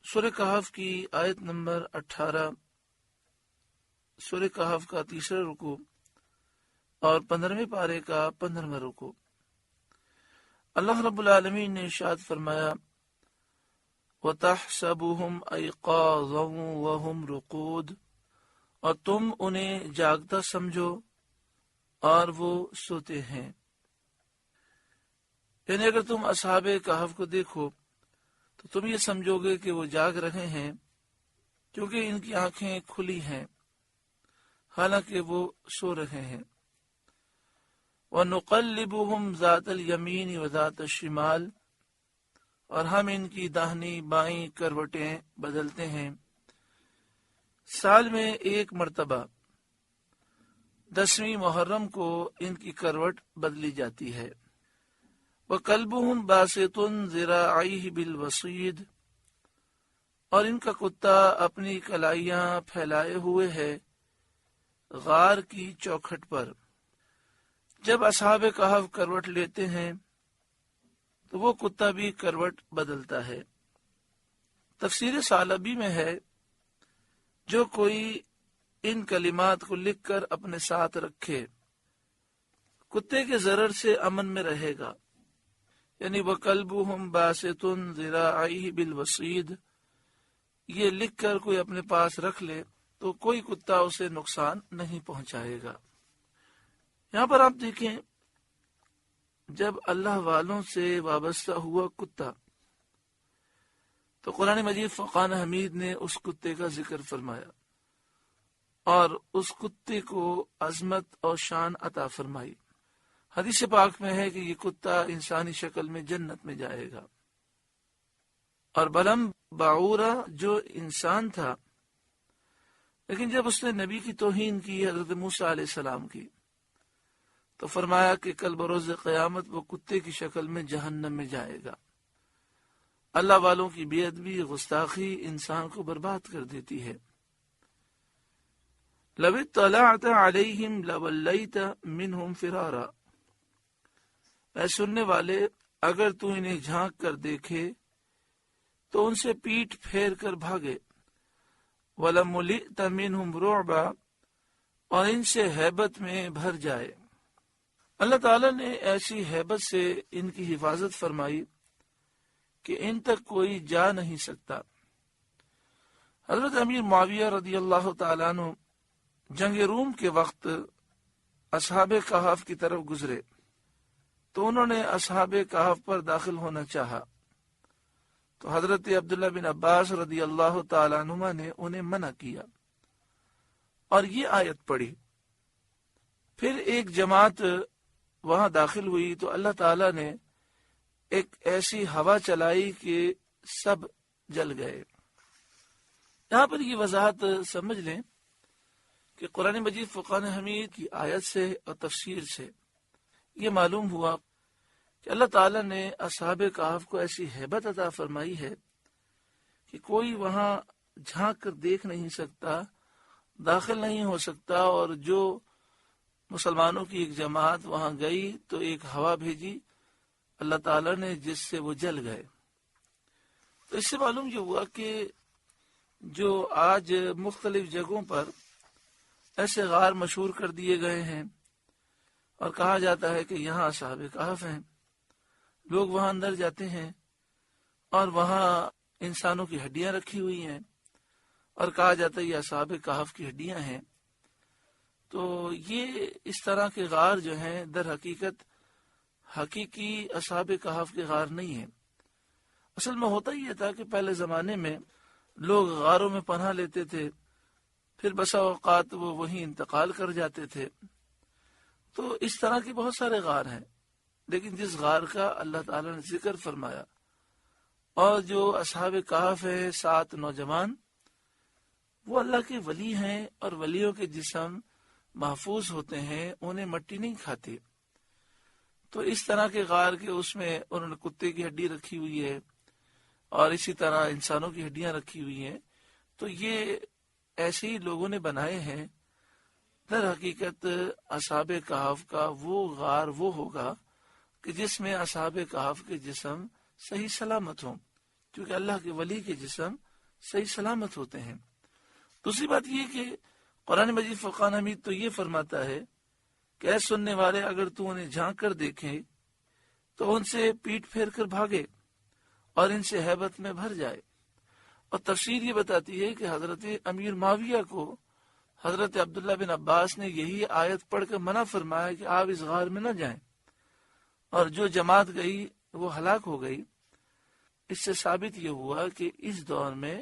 سورہ کہف کی آیت نمبر 18، سورہ کہف کا تیسرا رکوع اور 15ویں پارے کا 15واں رکوع۔ اللہ رب العالمین نے ارشاد فرمایا وَتَحْسَبُهُمْ أَيْقَاظًا وَهُمْ رُقُودٌ، اور تم انہیں جاگتا سمجھو اور وہ سوتے ہیں۔ یعنی اگر تم اصحاب کہف کو دیکھو تو تم یہ سمجھو گے کہ وہ جاگ رہے ہیں، کیونکہ ان کی آنکھیں کھلی ہیں حالانکہ وہ سو رہے ہیں۔ وَنُقَلِّبُهُمْ ذَاتَ الْيَمِينِ وَذَاتَ الشِّمَالِ، اور ہم ان کی داہنی بائیں کروٹیں بدلتے ہیں، سال میں ایک مرتبہ 10ویں محرم کو ان کی کروٹ بدلی جاتی ہے۔ وَقَلْبُهُمْ بَاسِطٌ ذِرَاعَيْهِ بِالْوَصِيدِ، اور ان کا کتا اپنی کلائیاں پھیلائے ہوئے ہے غار کی چوکھٹ پر۔ جب اصحاب کہف کروٹ لیتے ہیں تو وہ کتا بھی کروٹ بدلتا ہے۔ تفسیر ثعلبی میں ہے جو کوئی ان کلمات کو لکھ کر اپنے ساتھ رکھے کتے کے ضرر سے امن میں رہے گا، یعنی وَقَلْبُهُمْ بَاسِطٌ ذِرَاعَيْهِ بِالْوَصِيدِ، یہ لکھ کر کوئی اپنے پاس رکھ لے تو کوئی کتا اسے نقصان نہیں پہنچائے گا۔ یہاں پر آپ دیکھیں، جب اللہ والوں سے وابستہ ہوا کتا تو قرآن مجید فرقان حمید نے اس کتے کا ذکر فرمایا اور اس کتے کو عظمت اور شان عطا فرمائی۔ حدیث پاک میں ہے کہ یہ کتا انسانی شکل میں جنت میں جائے گا۔ اور بلم باعورہ جو انسان تھا، لیکن جب اس نے نبی کی توہین کی، حضرت موسیٰ علیہ السلام کی، تو فرمایا کہ کل بروز قیامت وہ کتے کی شکل میں جہنم میں جائے گا۔ اللہ والوں کی بے ادبی، گستاخی انسان کو برباد کر دیتی ہے۔ لَوِ اطَّلَعْتَ عَلَيْهِمْ لَوَلَّيْتَ مِنْهُمْ فِرَارًا، اے سننے والے، اگر تو انہیں جھانک کر دیکھے تو ان سے پیٹ پھیر کر بھاگے۔ وَلَمُلِئْتَ مِنْهُمْ رُعْبًا، اور ان سے ہیبت میں بھر جائے۔ اللہ تعالیٰ نے ایسی ہیبت سے ان کی حفاظت فرمائی کہ ان تک کوئی جا نہیں سکتا۔ حضرت امیر معاویہ رضی اللہ تعالیٰ عنہ جنگ روم کے وقت اصحاب کہف کی طرف گزرے تو انہوں نے اصحاب کہف پر داخل ہونا چاہا تو حضرت عبداللہ بن عباس رضی اللہ تعالیٰ عنہما نے انہیں منع کیا اور یہ آیت پڑھی۔ پھر ایک جماعت وہاں داخل ہوئی تو اللہ تعالیٰ نے ایک ایسی ہوا چلائی کہ سب جل گئے۔ یہاں پر یہ وضاحت سمجھ لیں کہ قرآن مجید فرقان حمید کی آیت سے اور تفسیر سے یہ معلوم ہوا کہ اللہ تعالیٰ نے اصحاب کہف کو ایسی ہیبت عطا فرمائی ہے کہ کوئی وہاں جھانک کر دیکھ نہیں سکتا، داخل نہیں ہو سکتا، اور جو مسلمانوں کی ایک جماعت وہاں گئی تو ایک ہوا بھیجی اللہ تعالیٰ نے جس سے وہ جل گئے۔ تو اس سے معلوم یہ ہوا کہ جو آج مختلف جگہوں پر ایسے غار مشہور کر دیے گئے ہیں اور کہا جاتا ہے کہ یہاں اصحاب کہف ہیں، لوگ وہاں اندر جاتے ہیں اور وہاں انسانوں کی ہڈیاں رکھی ہوئی ہیں اور کہا جاتا ہے یہ اصحاب کہف کی ہڈیاں ہیں، تو یہ اس طرح کے غار جو ہیں در حقیقت حقیقی اصحاب کہف کے غار نہیں ہیں۔ اصل میں ہوتا یہ تھا کہ پہلے زمانے میں لوگ غاروں میں پناہ لیتے تھے، پھر بسا اوقات وہ وہیں انتقال کر جاتے تھے۔ تو اس طرح کے بہت سارے غار ہیں، لیکن جس غار کا اللہ تعالیٰ نے ذکر فرمایا اور جو اصحاب کہف ہے 7 نوجوان، وہ اللہ کے ولی ہیں اور ولیوں کے جسم محفوظ ہوتے ہیں، انہیں مٹی نہیں کھاتے۔ تو اس طرح کے غار کے اس میں انہوں نے کتے کی ہڈی رکھی ہوئی ہے اور اسی طرح انسانوں کی ہڈیاں رکھی ہوئی ہیں، تو یہ ایسے ہی لوگوں نے بنائے ہیں۔ در حقیقت اصحاب کہف کا وہ غار وہ ہوگا کہ جس میں اصحاب کہف کے جسم صحیح سلامت ہوں، کیونکہ اللہ کے ولی کے جسم صحیح سلامت ہوتے ہیں۔ دوسری بات یہ کہ قرآن مجید فرقان حمید تو یہ فرماتا ہے کہ اے سننے والے، اگر تو انہیں جھانک کر دیکھیں تو ان سے پیٹ پھیر کر بھاگے اور ان سے ہیبت میں بھر جائے۔ اور تفسیر یہ بتاتی ہے کہ حضرت امیر معاویہ کو حضرت عبداللہ بن عباس نے یہی آیت پڑھ کر منع فرمایا کہ آپ اس غار میں نہ جائیں، اور جو جماعت گئی وہ ہلاک ہو گئی۔ اس سے ثابت یہ ہوا کہ اس دور میں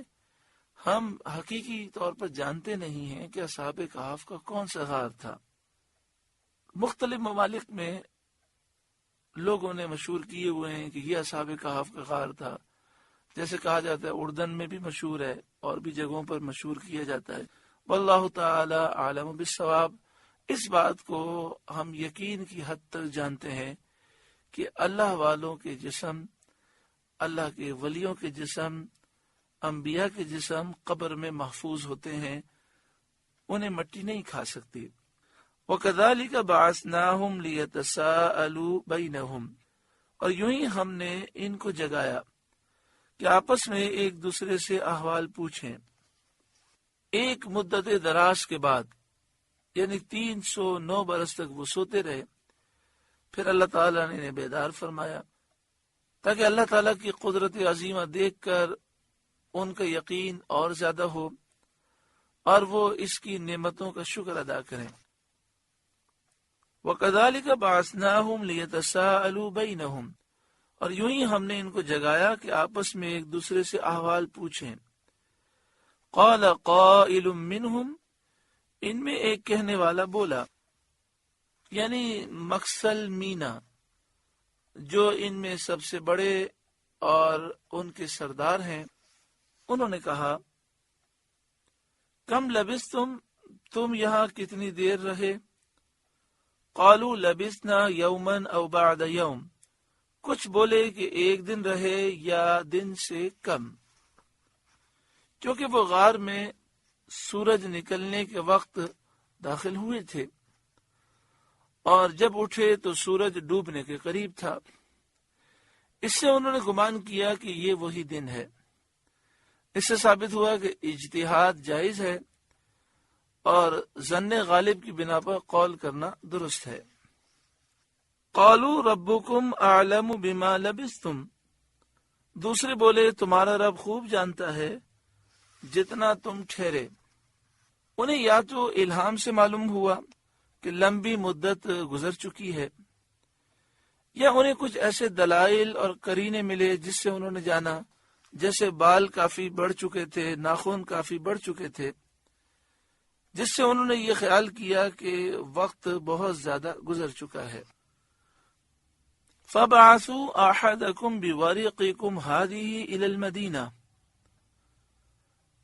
ہم حقیقی طور پر جانتے نہیں ہیں کہ اصحاب کہف کا کون سا غار تھا۔ مختلف ممالک میں لوگوں نے مشہور کیے ہوئے ہیں کہ یہ اصحاب کہف کا غار تھا، جیسے کہا جاتا ہے اردن میں بھی مشہور ہے، اور بھی جگہوں پر مشہور کیا جاتا ہے۔ واللہ تعالی عالم بالصواب۔ اس بات کو ہم یقین کی حد تک جانتے ہیں کہ اللہ والوں کے جسم، اللہ کے ولیوں کے جسم، انبیاء کے جسم قبر میں محفوظ ہوتے ہیں، انہیں مٹی نہیں کھا سکتی۔ وَكَذَلِكَ بَعَثْنَاهُمْ لِيَتَسَاءَلُوا بَيْنَهُمْ، اور یوں ہی ہم نے ان کو جگایا کہ آپس میں ایک دوسرے سے احوال پوچھیں۔ ایک مدت دراز کے بعد، یعنی 309 برس تک وہ سوتے رہے، پھر اللہ تعالیٰ نے انہیں بیدار فرمایا تاکہ اللہ تعالیٰ کی قدرت عظیمہ دیکھ کر ان کا یقین اور زیادہ ہو اور وہ اس کی نعمتوں کا شکر ادا کریں۔ وَكَذَلِكَ بَعَثْنَاهُمْ لِيَتَسَاءَلُوا بَيْنَهُمْ، اور یوں ہی ہم نے ان کو جگایا کہ آپس میں ایک دوسرے سے احوال پوچھیں۔ قَالَ قَائِلٌ مِّنْهُمْ، ان میں ایک کہنے والا بولا، یعنی مکسل مینا جو ان میں سب سے بڑے اور ان کے سردار ہیں، انہوں نے کہا، کم لبثتم، تم یہاں کتنی دیر رہے؟ قالوا لبثنا یوما او بعد یوم، کچھ بولے کہ ایک دن رہے یا دن سے کم، کیونکہ وہ غار میں سورج نکلنے کے وقت داخل ہوئے تھے اور جب اٹھے تو سورج ڈوبنے کے قریب تھا۔ اس سے انہوں نے گمان کیا کہ یہ وہی دن ہے۔ اس سے ثابت ہوا کہ اجتہاد جائز ہے اور ظن غالب کی بنا پر قول کرنا درست ہے۔ قالوا ربکم اعلم بما لبثتم، دوسرے بولے تمہارا رب خوب جانتا ہے جتنا تم ٹھہرے۔ انہیں یا تو الہام سے معلوم ہوا کہ لمبی مدت گزر چکی ہے، یا انہیں کچھ ایسے دلائل اور قرینے ملے جس سے انہوں نے جانا، جیسے بال کافی بڑھ چکے تھے، ناخن کافی بڑھ چکے تھے، جس سے انہوں نے یہ خیال کیا کہ وقت بہت زیادہ گزر چکا ہے۔ فَبَعَثُوا أَحَدَكُمْ بِوَرِقِكُمْ هَذِهِ إِلَى الْمَدِينَةِ،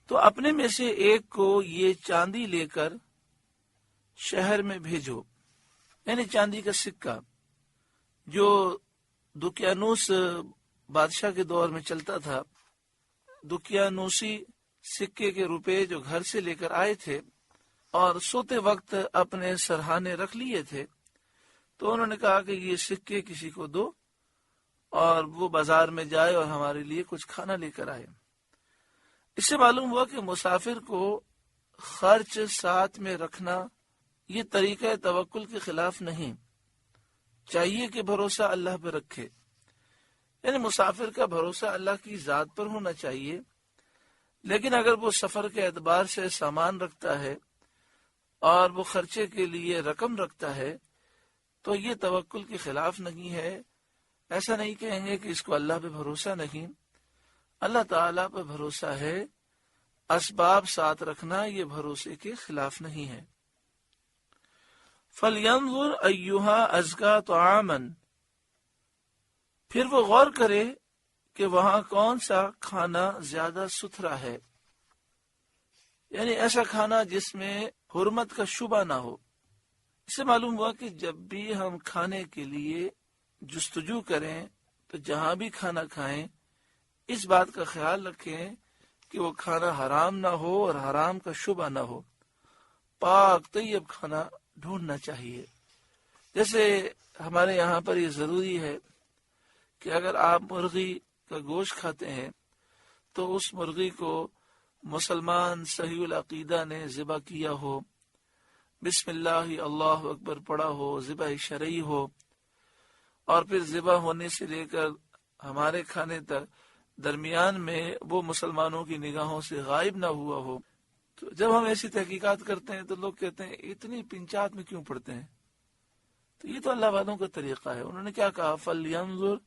تو اپنے میں سے ایک کو یہ چاندی لے کر شہر میں بھیجو، یعنی چاندی کا سکہ جو دقیانوس بادشاہ کے دور میں چلتا تھا۔ دقیانوسی سکے کے روپے جو گھر سے لے کر آئے تھے اور سوتے وقت اپنے سرہانے رکھ لیے تھے، تو انہوں نے کہا کہ یہ سکے کسی کو دو اور وہ بازار میں جائے اور ہمارے لیے کچھ کھانا لے کر آئے۔ اس سے معلوم ہوا کہ مسافر کو خرچ ساتھ میں رکھنا یہ طریقہ توکل کے خلاف نہیں، چاہیے کہ بھروسہ اللہ پہ رکھے، یعنی مسافر کا بھروسہ اللہ کی ذات پر ہونا چاہیے، لیکن اگر وہ سفر کے اعتبار سے سامان رکھتا ہے اور وہ خرچے کے لیے رقم رکھتا ہے تو یہ توکل کے خلاف نہیں ہے۔ ایسا نہیں کہیں گے کہ اس کو اللہ پہ بھروسہ نہیں، اللہ تعالیٰ پہ بھروسہ ہے، اسباب ساتھ رکھنا یہ بھروسے کے خلاف نہیں ہے۔ فَلْيَنْظُرْ أَيُّهَا أَزْكَىٰ طَعَامًا، پھر وہ غور کرے کہ وہاں کون سا کھانا زیادہ ستھرا ہے، یعنی ایسا کھانا جس میں حرمت کا شبہ نہ ہو۔ اس سے معلوم ہوا کہ جب بھی ہم کھانے کے لیے جستجو کریں تو جہاں بھی کھانا کھائیں اس بات کا خیال رکھیں کہ وہ کھانا حرام نہ ہو اور حرام کا شبہ نہ ہو، پاک طیب کھانا ڈھونڈنا چاہیے۔ جیسے ہمارے یہاں پر یہ ضروری ہے کہ اگر آپ مرغی کا گوشت کھاتے ہیں تو اس مرغی کو مسلمان صحیح العقیدہ نے ذبح کیا ہو، بسم اللہ اللہ اکبر پڑھا ہو، ذبح شرعی ہو، اور پھر ذبح ہونے سے لے کر ہمارے کھانے تک درمیان میں وہ مسلمانوں کی نگاہوں سے غائب نہ ہوا ہو، تو جب ہم ایسی تحقیقات کرتے ہیں تو لوگ کہتے ہیں اتنی پنچات میں کیوں پڑھتے ہیں؟ تو یہ تو اللہ والوں کا طریقہ ہے۔ انہوں نے کیا کہا؟ فَلْيَنظُرْ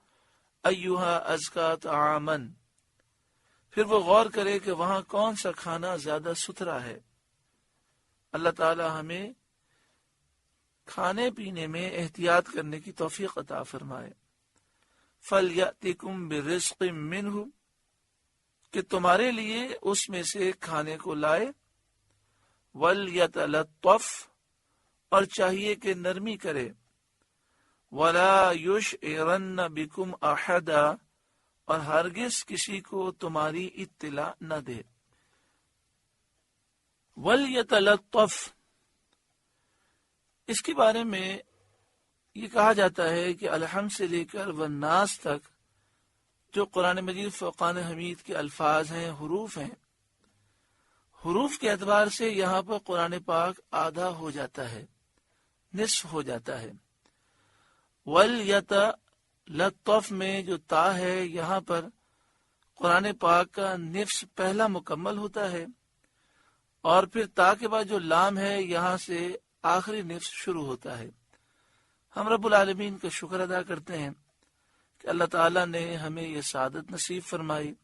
أَيُّهَا أَزْكَىٰ طَعَامًا، پھر وہ غور کرے کہ وہاں کون سا کھانا زیادہ ستھرا ہے۔ اللہ تعالی ہمیں کھانے پینے میں احتیاط کرنے کی توفیق عطا فرمائے۔ فَلْيَأْتِكُمْ بِرِزْقٍ مِّنْهُ، کہ تمہارے لیے اس میں سے کھانے کو لائے، وَلْيَتَلَطَّفْ، اور چاہیے کہ نرمی کرے، وَلَا يُشْعِرَنَّ بِكُمْ أَحَدًا، اور ہرگز کسی کو تمہاری اطلاع نہ دے۔ وَلْيَتَلَطَّفْ، اس کے بارے میں یہ کہا جاتا ہے کہ الحمد سے لے کر والناس تک جو قرآن مجید فرقان حمید کے الفاظ ہیں، حروف ہیں، حروف کے اعتبار سے یہاں پر قرآن پاک آدھا ہو جاتا ہے، نصف ہو جاتا ہے۔ وَلْيَتَلَطَّفْ میں جو تا ہے، یہاں پر قرآن پاک کا نصف پہلا مکمل ہوتا ہے، اور پھر تا کے بعد جو لام ہے یہاں سے آخری نصف شروع ہوتا ہے۔ ہم رب العالمین کا شکر ادا کرتے ہیں کہ اللہ تعالیٰ نے ہمیں یہ سعادت نصیب فرمائی۔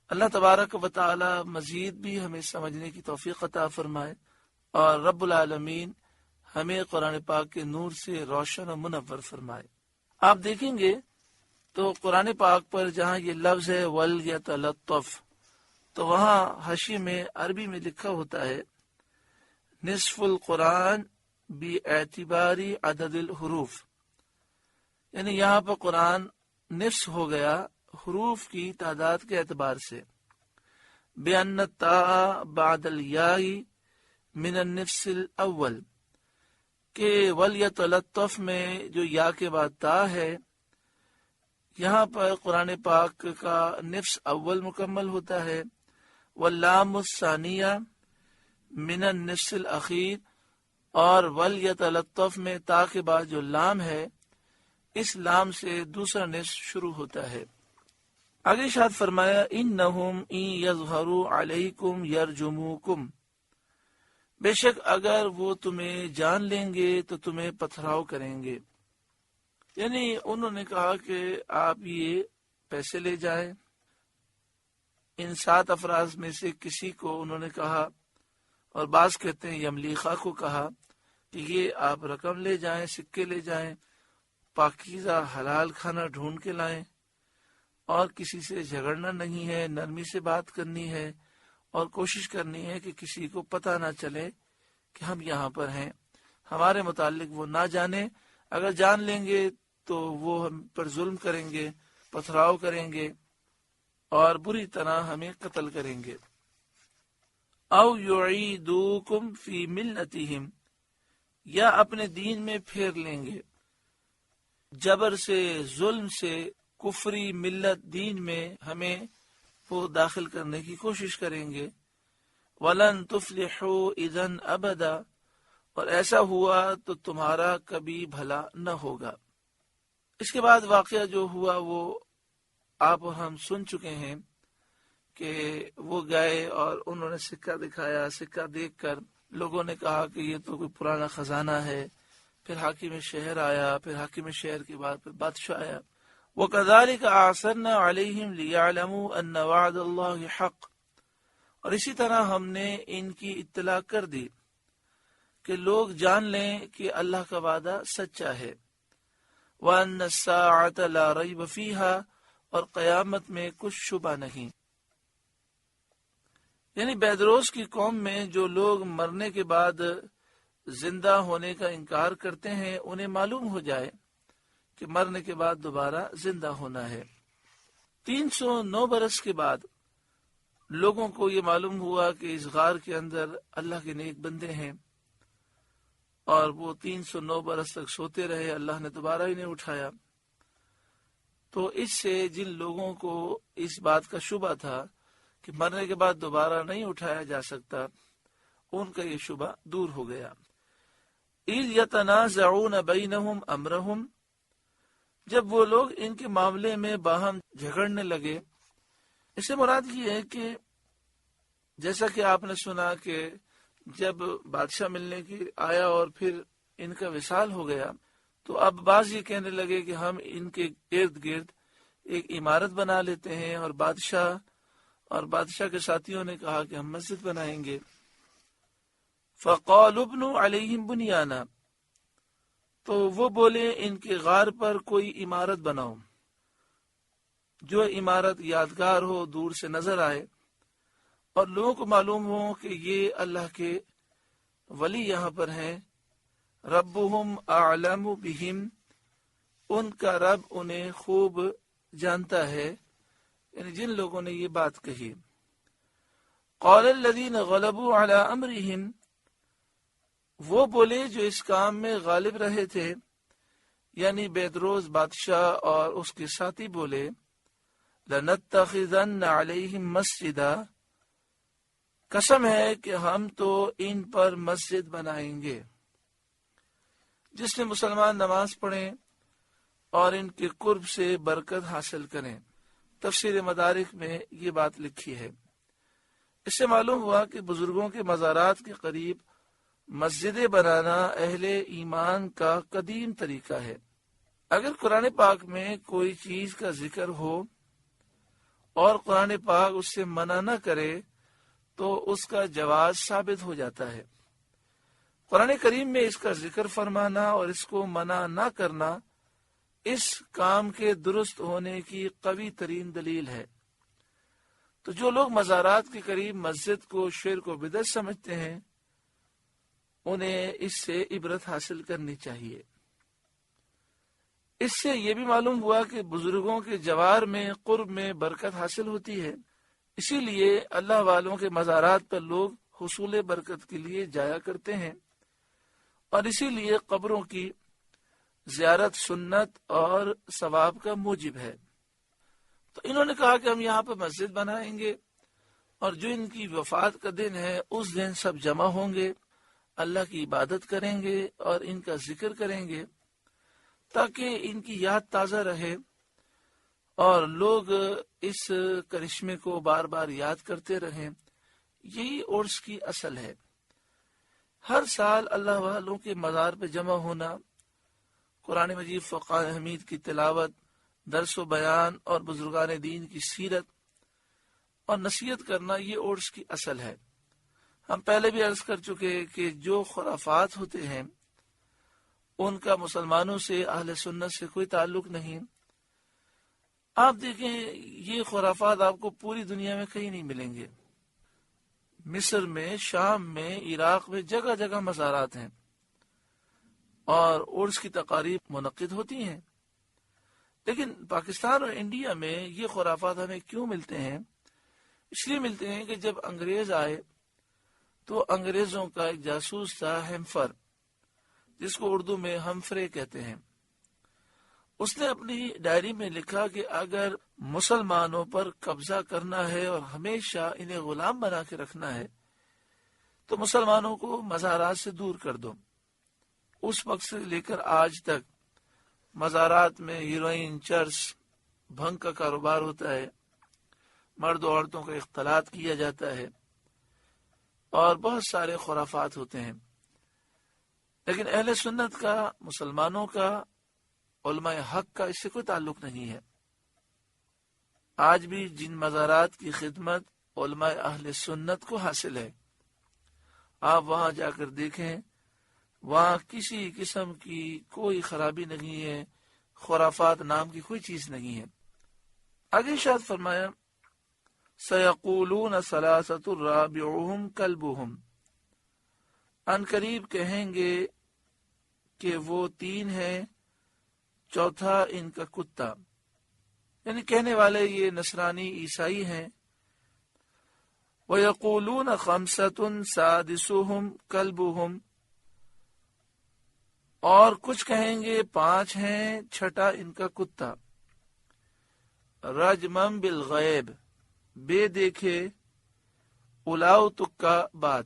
اللہ تبارک و تعالی مزید بھی ہمیں سمجھنے کی توفیق عطا فرمائے، اور رب العالمین ہمیں قرآن پاک کے نور سے روشن و منور فرمائے۔ آپ دیکھیں گے تو قرآن پاک پر جہاں یہ لفظ ہے وَلْيَتَلَطَّفْ، تو وہاں حاشیے میں عربی میں لکھا ہوتا ہے نصف القرآن باعتبار عدد الحروف، یعنی یہاں پر قرآن نصف ہو گیا حروف کی تعداد کے اعتبار سے۔ بِأَنَّ التَّاءَ بَعْدَ الْيَاءِ مِنَ النِّفْسِ الْأَوَّلِ، کہ وَلْيَتَلَطَّفْ میں جو یا کے بعد تا ہے، یہاں پر قرآن پاک کا نفس اول مکمل ہوتا ہے۔ واللام الثانیہ من النفس الاخیر، اور وَلْيَتَلَطَّفْ میں تا کے بعد جو لام ہے، اس لام سے دوسرا نصف شروع ہوتا ہے۔ آگے ارشاد فرمایا انہم ان یظہروا علیکم یرجموکم، بے شک اگر وہ تمہیں جان لیں گے تو تمہیں پتھراؤ کریں گے۔ یعنی انہوں نے کہا کہ آپ یہ پیسے لے جائیں۔ ان 7 افراد میں سے کسی کو انہوں نے کہا، اور بعض کہتے ہیں یملیخہ کو کہا کہ یہ آپ رقم لے جائیں، سکے لے جائیں، پاکیزہ حلال کھانا ڈھونڈ کے لائیں، اور کسی سے جھگڑنا نہیں ہے، نرمی سے بات کرنی ہے، اور کوشش کرنی ہے کہ کسی کو پتہ نہ چلے کہ ہم یہاں پر ہیں، ہمارے متعلق وہ نہ جانے۔ اگر جان لیں گے تو وہ ہم پر ظلم کریں گے، پتھراؤ کریں گے، اور بری طرح ہمیں قتل کریں گے۔ او یعیدوکم فی ملتہم، یا اپنے دین میں پھیر لیں گے، جبر سے، ظلم سے، کفری ملت دین میں ہمیں وہ داخل کرنے کی کوشش کریں گے۔ وَلَن تُفْلِحُوا اِذًا أَبَدًا، اور ایسا ہوا تو تمہارا کبھی بھلا نہ ہوگا۔ اس کے بعد واقعہ جو ہوا وہ آپ اور ہم سن چکے ہیں کہ وہ گئے اور انہوں نے سکہ دکھایا، سکہ دیکھ کر لوگوں نے کہا کہ یہ تو کوئی پرانا خزانہ ہے۔ پھر حاکم شہر آیا، پھر حاکم شہر کے بعد پھر بادشاہ آیا۔ وَكَذَلِكَ أَعْثَرْنَا عَلَيْهِمْ لِيَعْلَمُوا أَنَّ وَعْدَ اللَّهِ حَقٌّ، اور اسی طرح ہم نے ان کی اطلاع کر دی کہ لوگ جان لیں کہ اللہ کا وعدہ سچا ہے۔ وَأَنَّ السَّاعَةَ لَا رَيْبَ فِيهَا، اور قیامت میں کچھ شبہ نہیں۔ یعنی بیدروز کی قوم میں جو لوگ مرنے کے بعد زندہ ہونے کا انکار کرتے ہیں، انہیں معلوم ہو جائے کہ مرنے کے بعد دوبارہ زندہ ہونا ہے۔ 309 برس کے بعد لوگوں کو یہ معلوم ہوا کہ اس غار کے اندر اللہ کے نیک بندے ہیں، اور وہ 309 برس تک سوتے رہے، اللہ نے دوبارہ انہیں اٹھایا۔ تو اس سے جن لوگوں کو اس بات کا شبہ تھا کہ مرنے کے بعد دوبارہ نہیں اٹھایا جا سکتا، ان کا یہ شبہ دور ہو گیا۔ اذ یتنازعون بینہم امرہم، جب وہ لوگ ان کے معاملے میں باہم جھگڑنے لگے۔ اس سے مراد یہ ہے کہ جیسا کہ آپ نے سنا کہ جب بادشاہ ملنے کی آیا اور پھر ان کا وصال ہو گیا، تو اب بعض یہ کہنے لگے کہ ہم ان کے ارد گرد ایک عمارت بنا لیتے ہیں، اور بادشاہ کے ساتھیوں نے کہا کہ ہم مسجد بنائیں گے۔ فَقَالُوا ابْنُوا عَلَيْهِمْ بُنْيَانًا، تو وہ بولے ان کے غار پر کوئی عمارت بناؤ، جو عمارت یادگار ہو، دور سے نظر آئے اور لوگوں کو معلوم ہو کہ یہ اللہ کے ولی یہاں پر ہیں۔ ربهم اعلم بهم، ان کا رب انہیں خوب جانتا ہے، یعنی جن لوگوں نے یہ بات کہی۔ قال الذين غلبوا على امرهم، وہ بولے جو اس کام میں غالب رہے تھے، یعنی بیدروز بادشاہ اور اس کے ساتھی بولے، لنتخذن علیہم مسجدا، قسم ہے کہ ہم تو ان پر مسجد بنائیں گے۔ جس میں مسلمان نماز پڑھیں اور ان کے قرب سے برکت حاصل کریں۔ تفسیر مدارک میں یہ بات لکھی ہے۔ اس سے معلوم ہوا کہ بزرگوں کے مزارات کے قریب مسجدیں بنانا اہل ایمان کا قدیم طریقہ ہے۔ اگر قرآن پاک میں کوئی چیز کا ذکر ہو اور قرآن پاک اس سے منع نہ کرے تو اس کا جواز ثابت ہو جاتا ہے۔ قرآن کریم میں اس کا ذکر فرمانا اور اس کو منع نہ کرنا اس کام کے درست ہونے کی قوی ترین دلیل ہے۔ تو جو لوگ مزارات کے قریب مسجد کو شرک و بدعت سمجھتے ہیں، انہیں اس سے عبرت حاصل کرنی چاہیے۔ اس سے یہ بھی معلوم ہوا کہ بزرگوں کے جوار میں قرب میں برکت حاصل ہوتی ہے، اسی لیے اللہ والوں کے مزارات پر لوگ حصول برکت کے لیے جایا کرتے ہیں، اور اسی لیے قبروں کی زیارت سنت اور ثواب کا موجب ہے۔ تو انہوں نے کہا کہ ہم یہاں پر مسجد بنائیں گے، اور جو ان کی وفات کا دن ہے اس دن سب جمع ہوں گے، اللہ کی عبادت کریں گے اور ان کا ذکر کریں گے، تاکہ ان کی یاد تازہ رہے اور لوگ اس کرشمے کو بار بار یاد کرتے رہیں۔ یہی عرس کی اصل ہے۔ ہر سال اللہ والوں کے مزار پہ جمع ہونا، قرآن مجید فقہ حمید کی تلاوت، درس و بیان اور بزرگان دین کی سیرت اور نصیحت کرنا، یہ عرس کی اصل ہے۔ ہم پہلے بھی عرض کر چکے کہ جو خرافات ہوتے ہیں ان کا مسلمانوں سے، اہل سنت سے کوئی تعلق نہیں۔ آپ دیکھیں یہ خرافات آپ کو پوری دنیا میں کہیں نہیں ملیں گے۔ مصر میں، شام میں، عراق میں جگہ جگہ مزارات ہیں اور عرس کی تقاریب منعقد ہوتی ہیں، لیکن پاکستان اور انڈیا میں یہ خرافات ہمیں کیوں ملتے ہیں؟ اس لیے ملتے ہیں کہ جب انگریز آئے تو انگریزوں کا ایک جاسوس تھا ہیمفر، جس کو اردو میں ہمفرے کہتے ہیں۔ اس نے اپنی ڈائری میں لکھا کہ اگر مسلمانوں پر قبضہ کرنا ہے اور ہمیشہ انہیں غلام بنا کے رکھنا ہے تو مسلمانوں کو مزارات سے دور کر دو۔ اس وقت سے لے کر آج تک مزارات میں ہیروئن، چرس، بھنگ کا کاروبار ہوتا ہے، مرد و عورتوں کا اختلاط کیا جاتا ہے اور بہت سارے خرافات ہوتے ہیں۔ لیکن اہل سنت کا، مسلمانوں کا، علماء حق کا اس سے کوئی تعلق نہیں ہے۔ آج بھی جن مزارات کی خدمت علماء اہل سنت کو حاصل ہے، آپ وہاں جا کر دیکھیں، وہاں کسی قسم کی کوئی خرابی نہیں ہے، خرافات نام کی کوئی چیز نہیں ہے۔ آگے ارشاد فرمایا سَيَقُولُونَ ثَلَاثَةٌ رَابِعُهُمْ كَلْبُهُمْ، ان قریب کہیں گے کہ وہ 3 ہیں، چوتھا ان کا کتا، یعنی کہنے والے یہ نصرانی عیسائی ہیں۔ وَيَقُولُونَ خَمْسَةٌ سَادِسُهُمْ كَلْبُهُمْ، اور کچھ کہیں گے 5 ہیں، چھٹا ان کا کتا۔ رجمم بالغیب، بے دیکھے الاؤ تکا بات۔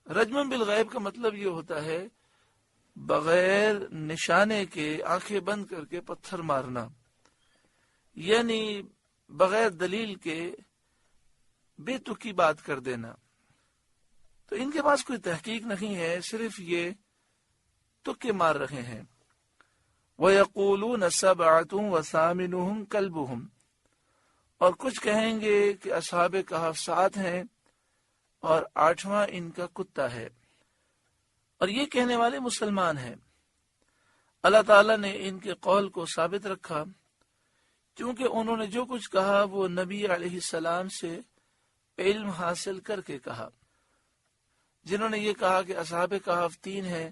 رجم بالغیب کا مطلب یہ ہوتا ہے بغیر نشانے کے آنکھیں بند کر کے پتھر مارنا، یعنی بغیر دلیل کے بے تکی بات کر دینا۔ تو ان کے پاس کوئی تحقیق نہیں ہے، صرف یہ تکے مار رہے ہیں۔ وَيَقُولُونَ سَبْعَةٌ وَثَامِنُهُمْ كَلْبُهُمْ، اور کچھ کہیں گے کہ اصحاب کہف 7 ہیں اور 8واں ان کا کتا ہے، اور یہ کہنے والے مسلمان ہیں۔ اللہ تعالیٰ نے ان کے قول کو ثابت رکھا کیونکہ انہوں نے جو کچھ کہا وہ نبی علیہ السلام سے علم حاصل کر کے کہا۔ جنہوں نے یہ کہا کہ اصحاب کہف 3 ہیں،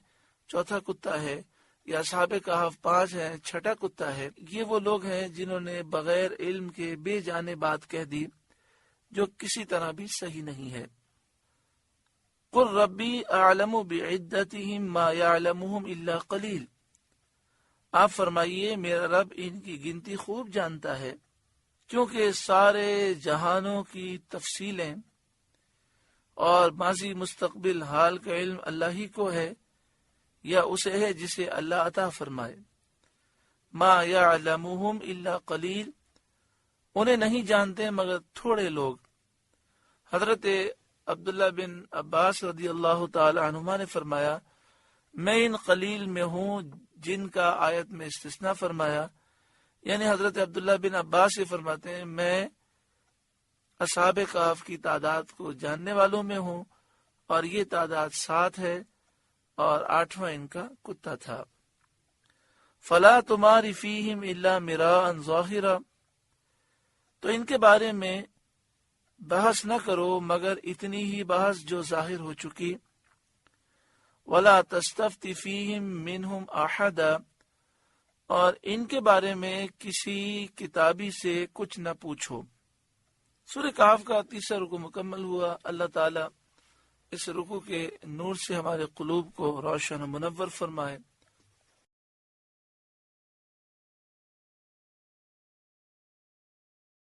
چوتھا کتا ہے، یا اصحاب کہف 5 ہیں، چھٹا کتا ہے، یہ وہ لوگ ہیں جنہوں نے بغیر علم کے بے جانے بات کہہ دی جو کسی طرح بھی صحیح نہیں ہے۔ قُلْ رَبِّي أَعْلَمُ بِعِدَّتِهِمْ مَا يَعْلَمُهُمْ إِلَّا قَلِيلٌ، آپ فرمائیے میرا رب ان کی گنتی خوب جانتا ہے، کیونکہ سارے جہانوں کی تفصیلیں اور ماضی مستقبل حال کا علم اللہ ہی کو ہے، یا اسے ہے جسے اللہ عطا فرمائے۔ ما یعلمہم الا قلیل، انہیں نہیں جانتے مگر تھوڑے لوگ۔ حضرت عبداللہ بن عباس رضی اللہ تعالی عنہما نے فرمایا، میں ان قلیل میں ہوں جن کا آیت میں استثناء فرمایا، یعنی حضرت عبداللہ بن عباس سے فرماتے ہیں میں اصحاب کہف کی تعداد کو جاننے والوں میں ہوں، اور یہ تعداد 7 ہے اور 8واں ان کا کتا تھا۔ فلا تمار فیہم الا مراء ظاہرا، تو ان کے بارے میں بحث نہ کرو مگر اتنی ہی بحث جو ظاہر ہو چکی۔ ولا تستفت فیہم منہم احدا، اور ان کے بارے میں کسی کتابی سے کچھ نہ پوچھو۔ سورہ کہف کا 3واں رکوع مکمل ہوا۔ اللہ تعالیٰ اس رکوع کے نور سے ہمارے قلوب کو روشن و منور فرمائے۔